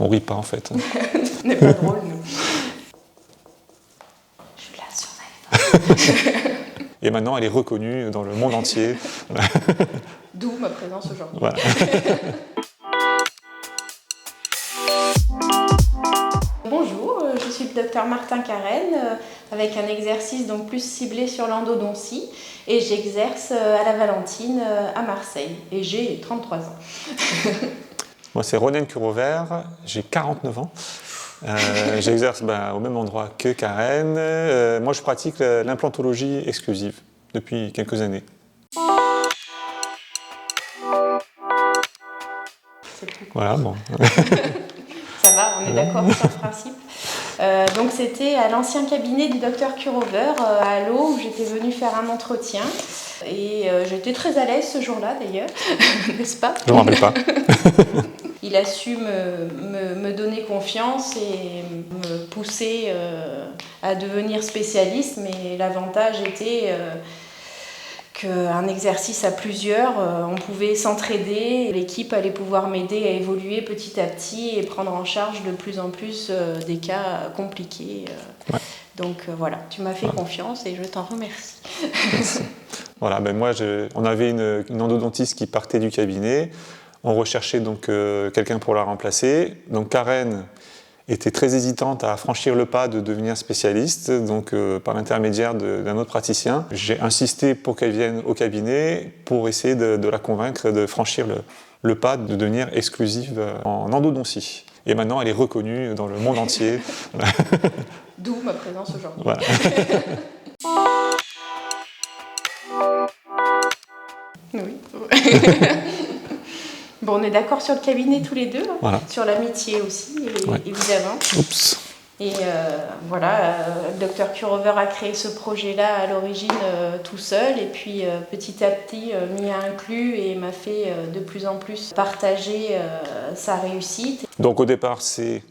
On rit pas en fait. On n'est pas drôle, nous. Je la surveille. Et maintenant, elle est reconnue dans le monde entier. D'où ma présence aujourd'hui. Voilà. Bonjour, je suis le docteur Martin Carène, avec un exercice donc plus ciblé sur l'endodontie, et j'exerce à la Valentine à Marseille, et j'ai 33 ans. Moi, c'est Ronen Curovert, j'ai 49 ans. J'exerce au même endroit que Karen. Moi, je pratique l'implantologie exclusive depuis quelques années. Voilà, bon. Ça va, on est d'accord sur le principe. Donc c'était à l'ancien cabinet du docteur Curovert à Allo où j'étais venue faire un entretien. Et j'étais très à l'aise ce jour-là d'ailleurs, n'est-ce pas? Je ne me rappelle pas. Il a su me donner confiance et me pousser à devenir spécialiste, mais l'avantage était qu'un exercice à plusieurs, on pouvait s'entraider, l'équipe allait pouvoir m'aider à évoluer petit à petit et prendre en charge de plus en plus des cas compliqués. Ouais. Donc voilà, tu m'as fait confiance et je t'en remercie. Merci. Voilà, moi, on avait une endodontiste qui partait du cabinet. On recherchait donc quelqu'un pour la remplacer. Donc Karen était très hésitante à franchir le pas de devenir spécialiste, donc par l'intermédiaire d'un autre praticien. J'ai insisté pour qu'elle vienne au cabinet pour essayer de la convaincre de franchir le pas de devenir exclusive en endodontie. Et maintenant, elle est reconnue dans le monde entier. D'où ma présence aujourd'hui. Voilà. Oui. Bon, on est d'accord sur le cabinet tous les deux, hein, voilà. Sur l'amitié aussi, évidemment. Oups. Et voilà, le docteur Curovert a créé ce projet-là à l'origine tout seul, et puis petit à petit m'y a inclus et m'a fait de plus en plus partager sa réussite. Donc au départ, c'est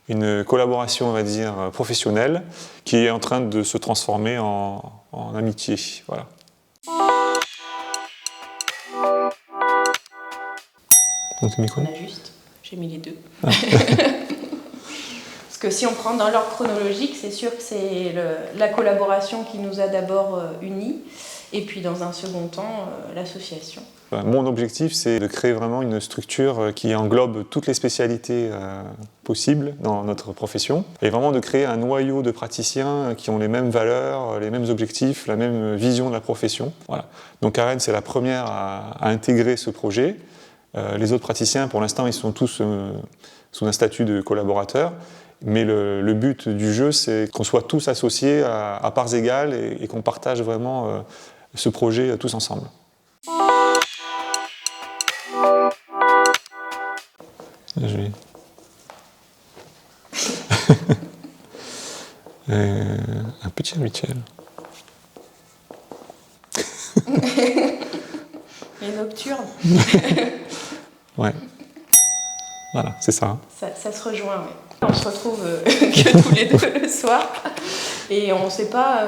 une collaboration, on va dire, professionnelle, qui est en train de se transformer en amitié. Voilà. Donc, On a juste, j'ai mis les deux. Ah. Parce que si on prend dans l'ordre chronologique, c'est sûr que c'est la collaboration qui nous a d'abord unis, et puis dans un second temps, l'association. Mon objectif, c'est de créer vraiment une structure qui englobe toutes les spécialités possibles dans notre profession, et vraiment de créer un noyau de praticiens qui ont les mêmes valeurs, les mêmes objectifs, la même vision de la profession. Voilà. Donc Karen, c'est la première à intégrer ce projet. Les autres praticiens, pour l'instant, ils sont tous sous un statut de collaborateurs, mais le but du jeu, c'est qu'on soit tous associés à parts égales et qu'on partage vraiment ce projet tous ensemble. Je vais... un petit rituel. Et nocturne. Ouais. Voilà, c'est ça. Ça se rejoint, oui. On se retrouve que tous les deux le soir et on ne sait pas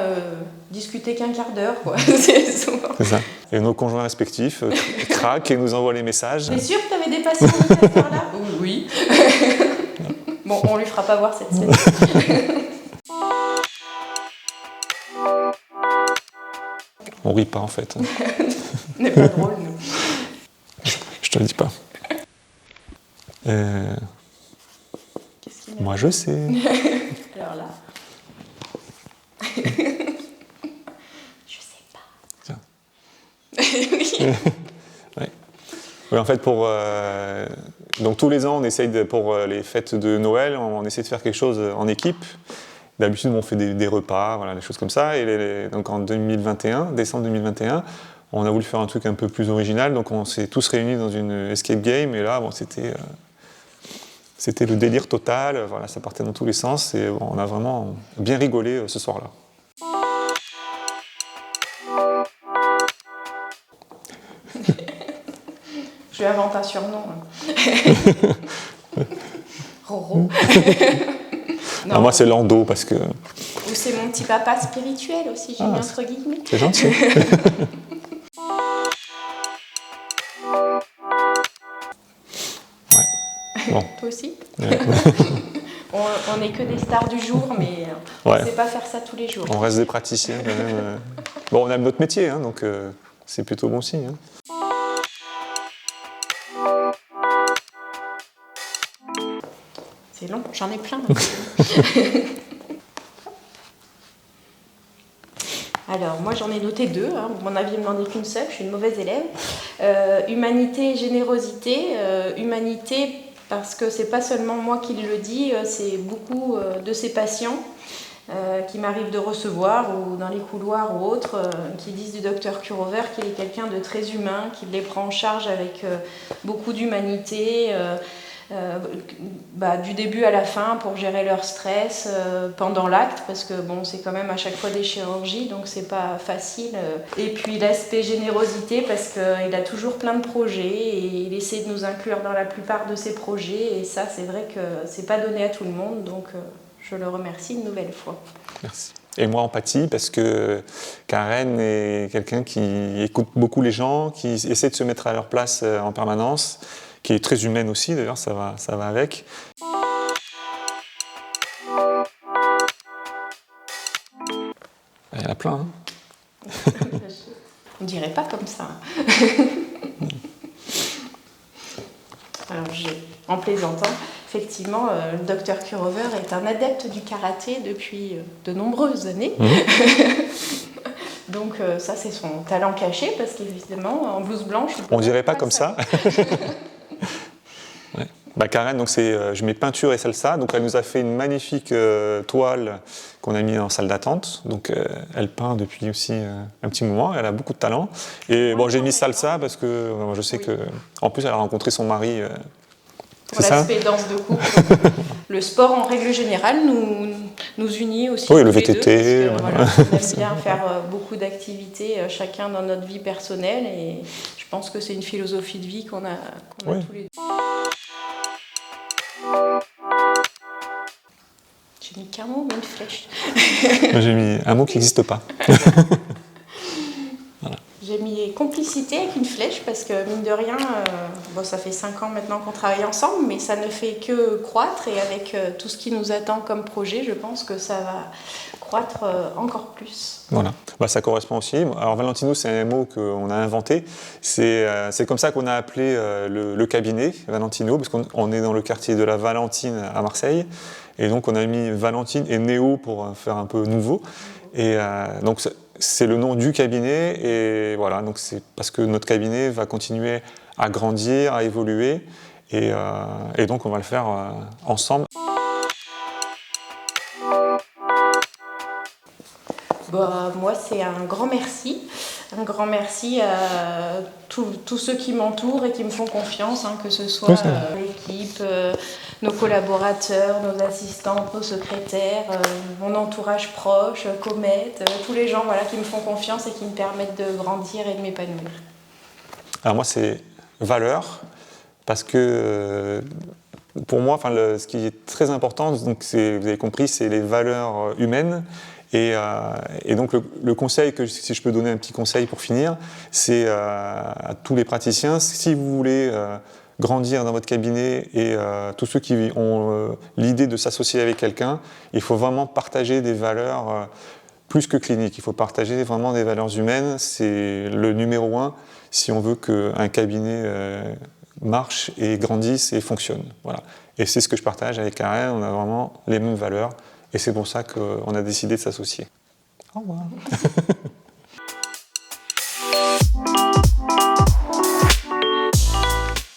discuter qu'un quart d'heure, quoi. C'est souvent. C'est ça. Et nos conjoints respectifs craquent et nous envoient les messages. T'es sûr que tu avais des patients de cette heure-là? Oui. Bon, on lui fera pas voir cette semaine. On rit pas en fait. On n'est pas drôle, nous. Je te le dis pas. Moi je sais. Alors là. Je sais pas. Tiens. Oui. Ouais. Oui, en fait, donc tous les ans, on essaye pour les fêtes de Noël, on essaie de faire quelque chose en équipe. D'habitude, on fait des repas, voilà, des choses comme ça. Et donc en 2021, décembre 2021, on a voulu faire un truc un peu plus original. Donc on s'est tous réunis dans une escape game. Et là, bon, c'était le délire total. Voilà, ça partait dans tous les sens. Et bon, on a vraiment bien rigolé ce soir-là. Je lui invente un surnom. Roro. Non, moi, c'est Lando parce que... Ou c'est mon petit papa spirituel aussi, j'ai mis entre guillemets. C'est gentil. Ouais. Bon. Toi aussi? Ouais. On n'est que des stars du jour, mais on ne sait pas faire ça tous les jours. On reste des praticiens quand même. Bon, on aime notre métier, hein, donc c'est plutôt bon signe. Hein. C'est long, j'en ai plein. Alors, moi j'en ai noté 2, hein. Vous m'en aviez demandé qu'une seule, je suis une mauvaise élève. Humanité et générosité. Humanité, parce que c'est pas seulement moi qui le dis, c'est beaucoup de ces patients qui m'arrivent de recevoir ou dans les couloirs ou autres, qui disent du docteur Kurover qu'il est quelqu'un de très humain, qu'il les prend en charge avec beaucoup d'humanité. Du début à la fin pour gérer leur stress pendant l'acte, parce que bon, c'est quand même à chaque fois des chirurgies, donc c'est pas facile. Et puis l'aspect générosité, parce qu'il a toujours plein de projets et il essaie de nous inclure dans la plupart de ses projets, et ça c'est vrai que c'est pas donné à tout le monde, donc je le remercie une nouvelle fois. Merci. Et moi, empathie, parce que Karen est quelqu'un qui écoute beaucoup les gens, qui essaie de se mettre à leur place en permanence, qui est très humaine aussi, d'ailleurs, ça va avec. Il y en a plein, hein. On dirait pas comme ça. Alors, en plaisantant, effectivement, le docteur Kurover est un adepte du karaté depuis de nombreuses années. Donc ça, c'est son talent caché, parce qu'évidemment, en blouse blanche... On dirait pas comme ça. Ouais. Karen, donc je mets peinture et salsa, donc elle nous a fait une magnifique toile qu'on a mis en salle d'attente. Donc elle peint depuis aussi un petit moment, elle a beaucoup de talent. Et bon, j'ai mis salsa parce que je sais que, en plus, elle a rencontré son mari. Pour l'aspect danse de couple. Le sport, en règle générale, nous unit aussi. Oui, le VTT. On aime bien faire beaucoup d'activités, chacun dans notre vie personnelle. Et je pense que c'est une philosophie de vie qu'on a tous les deux. J'ai mis qu'un mot, mais une flèche. J'ai mis un mot qui n'existe pas. Voilà. J'ai mis complicité avec une flèche parce que, mine de rien, ça fait 5 ans maintenant qu'on travaille ensemble, mais ça ne fait que croître, et avec tout ce qui nous attend comme projet, je pense que ça va croître encore plus. Voilà, ça correspond aussi. Alors Valentino, c'est un mot qu'on a inventé. C'est comme ça qu'on a appelé le cabinet, Valentino, parce qu'on est dans le quartier de la Valentine à Marseille. Et donc on a mis Valentine et Néo pour faire un peu nouveau. Et donc c'est le nom du cabinet, et voilà, donc c'est parce que notre cabinet va continuer à grandir, à évoluer, et donc on va le faire ensemble. Moi, c'est un grand merci à tous ceux qui m'entourent et qui me font confiance, hein, que ce soit l'équipe, nos collaborateurs, nos assistantes, nos secrétaires, mon entourage proche, Comet, tous les gens qui me font confiance et qui me permettent de grandir et de m'épanouir. Alors moi, c'est valeur, parce que pour moi, ce qui est très important, donc vous avez compris, c'est les valeurs humaines. Et donc le conseil, si je peux donner un petit conseil pour finir, c'est à tous les praticiens, si vous voulez grandir dans votre cabinet, et tous ceux qui ont l'idée de s'associer avec quelqu'un, il faut vraiment partager des valeurs plus que cliniques. Il faut partager vraiment des valeurs humaines. C'est le numéro 1 si on veut qu'un cabinet marche et grandisse et fonctionne. Voilà. Et c'est ce que je partage avec Karen, on a vraiment les mêmes valeurs. Et c'est pour ça qu'on a décidé de s'associer. Au revoir.